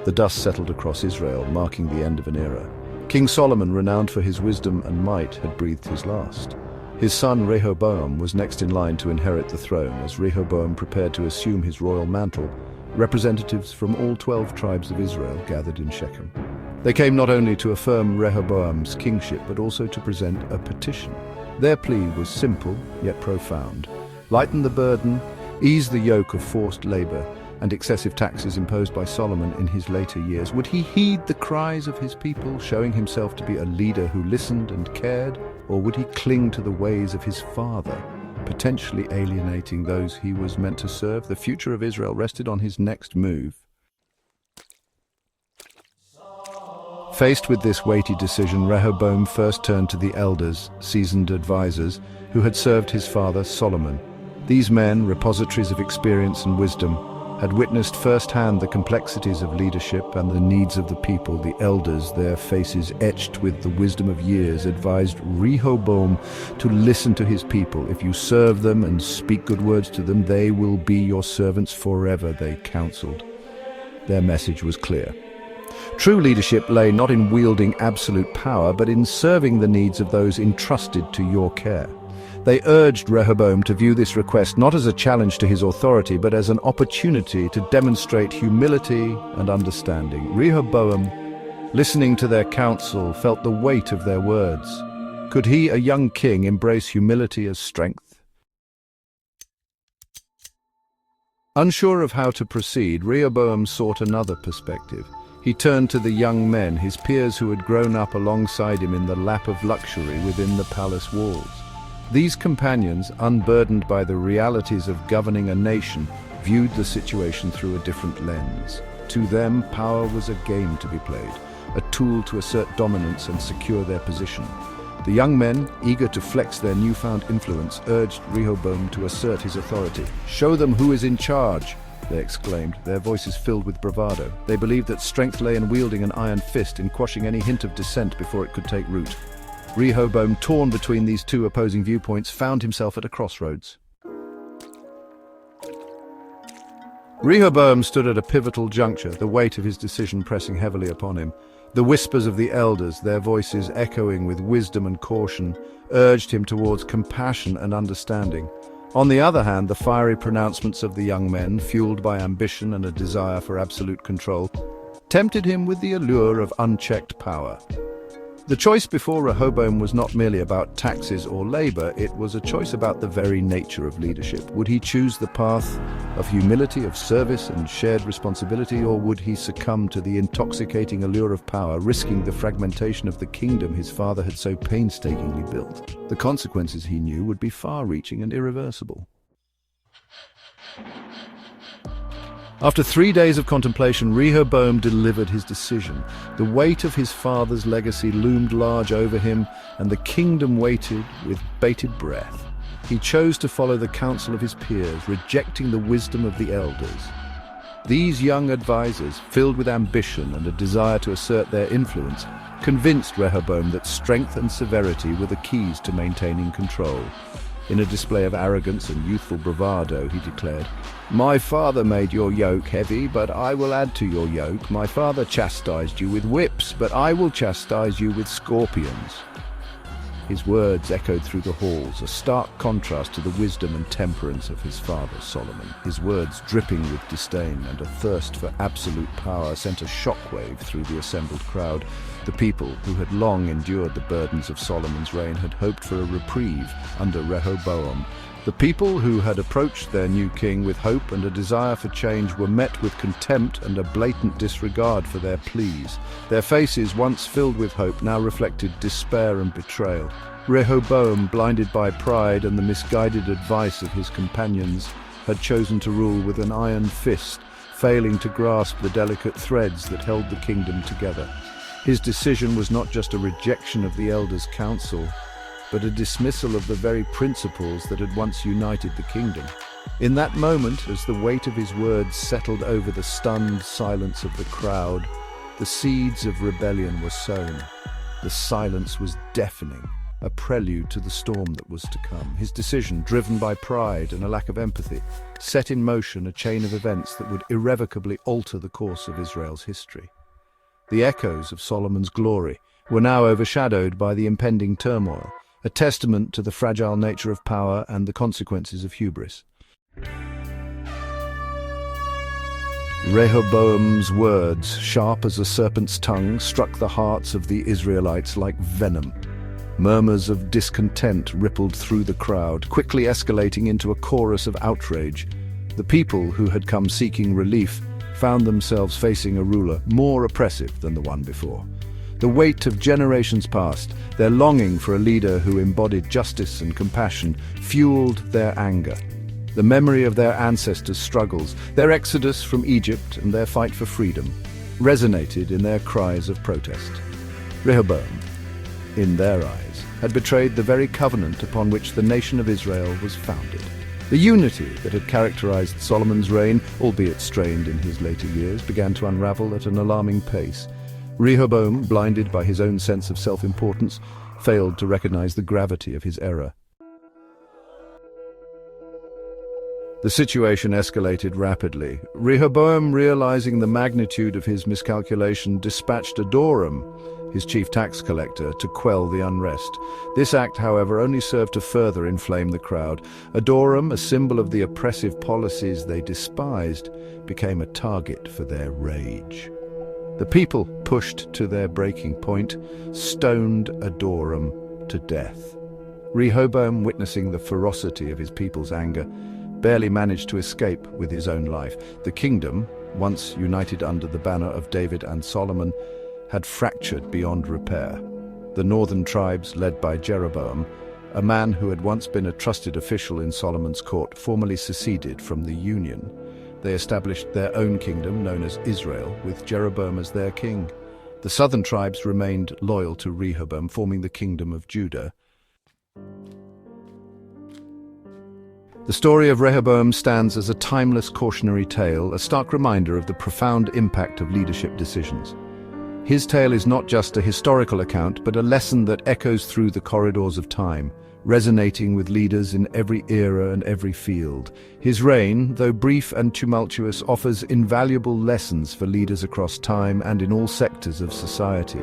The dust settled across Israel, marking the end of an era. King Solomon, renowned for his wisdom and might, had breathed his last. His son Rehoboam was next in line to inherit the throne. As Rehoboam prepared to assume his royal mantle, representatives from all 12 tribes of Israel gathered in Shechem. They came not only to affirm Rehoboam's kingship, but also to present a petition. Their plea was simple, yet profound. Lighten the burden, ease the yoke of forced labor and excessive taxes imposed by Solomon in his later years. Would he heed the cries of his people, showing himself to be a leader who listened and cared? Or would he cling to the ways of his father, potentially alienating those he was meant to serve? The future of Israel rested on his next move. Faced with this weighty decision, Rehoboam first turned to the elders, seasoned advisors, who had served his father Solomon. These men, repositories of experience and wisdom, had witnessed firsthand the complexities of leadership and the needs of the people. The elders, their faces etched with the wisdom of years, advised Rehoboam to listen to his people. If you serve them and speak good words to them, they will be your servants forever, they counseled. Their message was clear. True leadership lay not in wielding absolute power, but in serving the needs of those entrusted to your care. They urged Rehoboam to view this request not as a challenge to his authority, but as an opportunity to demonstrate humility and understanding. Rehoboam, listening to their counsel, felt the weight of their words. Could he, a young king, embrace humility as strength? Unsure of how to proceed, Rehoboam sought another perspective. He turned to the young men, his peers who had grown up alongside him in the lap of luxury within the palace walls. These companions, unburdened by the realities of governing a nation, viewed the situation through a different lens. To them, power was a game to be played, a tool to assert dominance and secure their position. The young men, eager to flex their newfound influence, urged Rehoboam to assert his authority. "Show them who is in charge," they exclaimed, their voices filled with bravado. They believed that strength lay in wielding an iron fist, in quashing any hint of dissent before it could take root. Rehoboam, torn between these two opposing viewpoints, found himself at a crossroads. Rehoboam stood at a pivotal juncture, the weight of his decision pressing heavily upon him. The whispers of the elders, their voices echoing with wisdom and caution, urged him towards compassion and understanding. On the other hand, the fiery pronouncements of the young men, fueled by ambition and a desire for absolute control, tempted him with the allure of unchecked power. The choice before Rehoboam was not merely about taxes or labor, it was a choice about the very nature of leadership. Would he choose the path of humility, of service and shared responsibility, or would he succumb to the intoxicating allure of power, risking the fragmentation of the kingdom his father had so painstakingly built? The consequences, he knew, would be far-reaching and irreversible. After 3 days of contemplation, Rehoboam delivered his decision. The weight of his father's legacy loomed large over him, and the kingdom waited with bated breath. He chose to follow the counsel of his peers, rejecting the wisdom of the elders. These young advisors, filled with ambition and a desire to assert their influence, convinced Rehoboam that strength and severity were the keys to maintaining control. In a display of arrogance and youthful bravado, he declared, "My father made your yoke heavy, but I will add to your yoke. My father chastised you with whips, but I will chastise you with scorpions." His words echoed through the halls, a stark contrast to the wisdom and temperance of his father Solomon. His words, dripping with disdain and a thirst for absolute power, sent a shockwave through the assembled crowd. The people, who had long endured the burdens of Solomon's reign, had hoped for a reprieve under Rehoboam. The people who had approached their new king with hope and a desire for change were met with contempt and a blatant disregard for their pleas. Their faces, once filled with hope, now reflected despair and betrayal. Rehoboam, blinded by pride and the misguided advice of his companions, had chosen to rule with an iron fist, failing to grasp the delicate threads that held the kingdom together. His decision was not just a rejection of the elders' counsel, but a dismissal of the very principles that had once united the kingdom. In that moment, as the weight of his words settled over the stunned silence of the crowd, the seeds of rebellion were sown. The silence was deafening. a prelude to the storm that was to come. His decision, driven by pride and a lack of empathy, set in motion a chain of events that would irrevocably alter the course of Israel's history. The echoes of Solomon's glory were now overshadowed by the impending turmoil, a testament to the fragile nature of power and the consequences of hubris. Rehoboam's words, sharp as a serpent's tongue, struck the hearts of the Israelites like venom. Murmurs of discontent rippled through the crowd, quickly escalating into a chorus of outrage. The people who had come seeking relief found themselves facing a ruler more oppressive than the one before. The weight of generations past, their longing for a leader who embodied justice and compassion, fueled their anger. The memory of their ancestors' struggles, their exodus from Egypt and their fight for freedom, resonated in their cries of protest. Rehoboam, in their eyes, had betrayed the very covenant upon which the nation of Israel was founded. The unity that had characterized Solomon's reign, albeit strained in his later years, began to unravel at an alarming pace. Rehoboam, blinded by his own sense of self-importance, failed to recognize the gravity of his error. The situation escalated rapidly. Rehoboam, realizing the magnitude of his miscalculation, dispatched Adoram, his chief tax collector, to quell the unrest. This act, however, only served to further inflame the crowd. Adoram, a symbol of the oppressive policies they despised, became a target for their rage. The people, pushed to their breaking point, stoned Adoram to death. Rehoboam, witnessing the ferocity of his people's anger, barely managed to escape with his own life. The kingdom, once united under the banner of David and Solomon, had fractured beyond repair. The northern tribes, led by Jeroboam, a man who had once been a trusted official in Solomon's court, formally seceded from the union. They established their own kingdom, known as Israel, with Jeroboam as their king. The southern tribes remained loyal to Rehoboam, forming the kingdom of Judah. The story of Rehoboam stands as a timeless cautionary tale, a stark reminder of the profound impact of leadership decisions. His tale is not just a historical account, but a lesson that echoes through the corridors of time, resonating with leaders in every era and every field. His reign, though brief and tumultuous, offers invaluable lessons for leaders across time and in all sectors of society.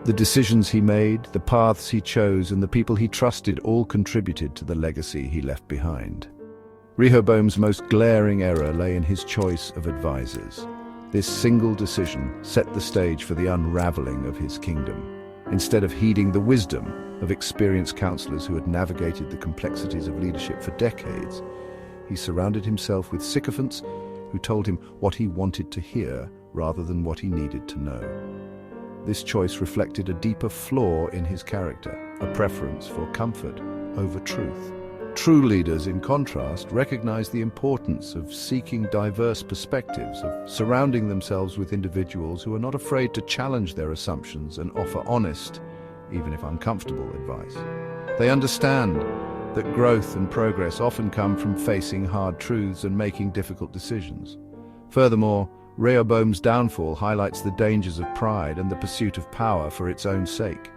The decisions he made, the paths he chose, and the people he trusted all contributed to the legacy he left behind. Rehoboam's most glaring error lay in his choice of advisors. This single decision set the stage for the unraveling of his kingdom. Instead of heeding the wisdom of experienced counselors who had navigated the complexities of leadership for decades, he surrounded himself with sycophants who told him what he wanted to hear rather than what he needed to know. This choice reflected a deeper flaw in his character, a preference for comfort over truth. True leaders, in contrast, recognize the importance of seeking diverse perspectives, of surrounding themselves with individuals who are not afraid to challenge their assumptions and offer honest, even if uncomfortable, advice. They understand that growth and progress often come from facing hard truths and making difficult decisions. Furthermore, Rehoboam's downfall highlights the dangers of pride and the pursuit of power for its own sake.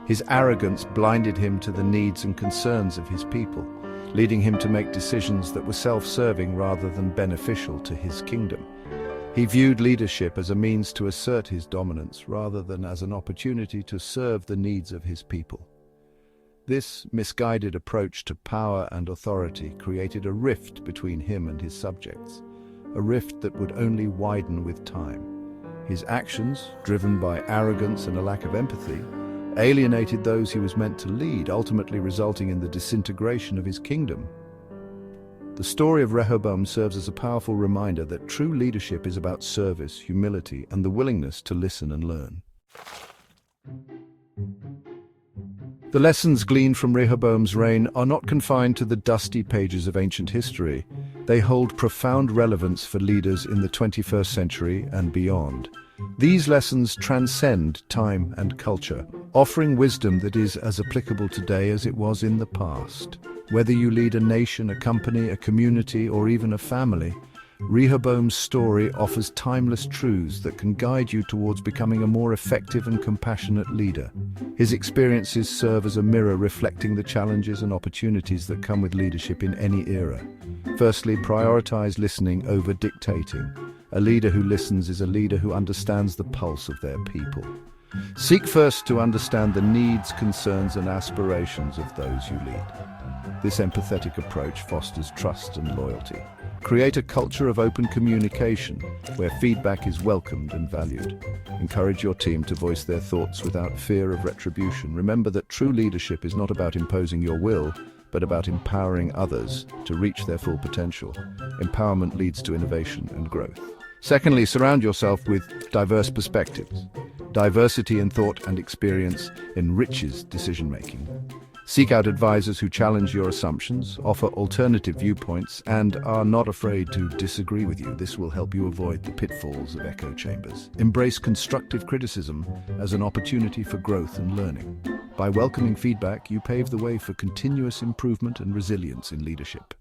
His arrogance blinded him to the needs and concerns of his people, leading him to make decisions that were self-serving rather than beneficial to his kingdom. He viewed leadership as a means to assert his dominance rather than as an opportunity to serve the needs of his people. This misguided approach to power and authority created a rift between him and his subjects, a rift that would only widen with time. His actions, driven by arrogance and a lack of empathy, alienated those he was meant to lead, ultimately resulting in the disintegration of his kingdom. The story of Rehoboam serves as a powerful reminder that true leadership is about service, humility, and the willingness to listen and learn. The lessons gleaned from Rehoboam's reign are not confined to the dusty pages of ancient history. They hold profound relevance for leaders in the 21st century and beyond. These lessons transcend time and culture, offering wisdom that is as applicable today as it was in the past. Whether you lead a nation, a company, a community, or even a family, Rehoboam's story offers timeless truths that can guide you towards becoming a more effective and compassionate leader. His experiences serve as a mirror reflecting the challenges and opportunities that come with leadership in any era. Firstly, prioritize listening over dictating. A leader who listens is a leader who understands the pulse of their people. Seek first to understand the needs, concerns, and aspirations of those you lead. This empathetic approach fosters trust and loyalty. Create a culture of open communication where feedback is welcomed and valued. Encourage your team to voice their thoughts without fear of retribution. Remember that true leadership is not about imposing your will, but about empowering others to reach their full potential. Empowerment leads to innovation and growth. Secondly, surround yourself with diverse perspectives. Diversity in thought and experience enriches decision-making. Seek out advisors who challenge your assumptions, offer alternative viewpoints, and are not afraid to disagree with you. This will help you avoid the pitfalls of echo chambers. Embrace constructive criticism as an opportunity for growth and learning. By welcoming feedback, you pave the way for continuous improvement and resilience in leadership.